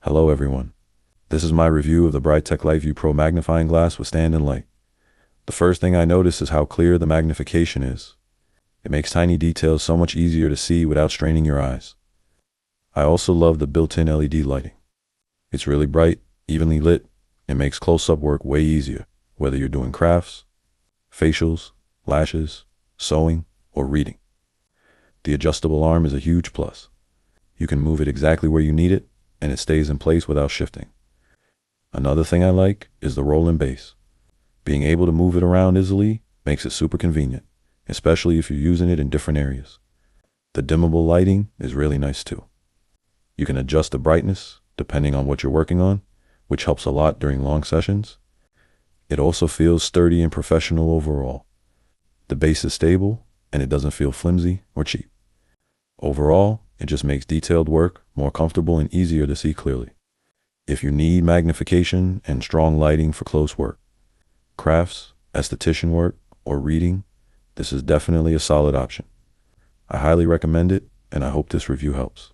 Hello everyone. This is my review of the Brightech Lightview Pro magnifying glass with stand-in light. The first thing I notice is how clear the magnification is. It makes tiny details so much easier to see without straining your eyes. I also love the built-in LED lighting. It's really bright, evenly lit, and makes close-up work way easier, whether you're doing crafts, facials, lashes, sewing, or reading. The adjustable arm is a huge plus. You can move it exactly where you need it, and it stays in place without shifting. Another thing I like is the rolling base. Being able to move it around easily makes it super convenient, especially if you're using it in different areas. The dimmable lighting is really nice too. You can adjust the brightness depending on what you're working on, which helps a lot during long sessions. It also feels sturdy and professional overall. The base is stable and it doesn't feel flimsy or cheap. Overall, it just makes detailed work more comfortable and easier to see clearly. If you need magnification and strong lighting for close work, crafts, esthetician work, or reading, this is definitely a solid option. I highly recommend it, and I hope this review helps.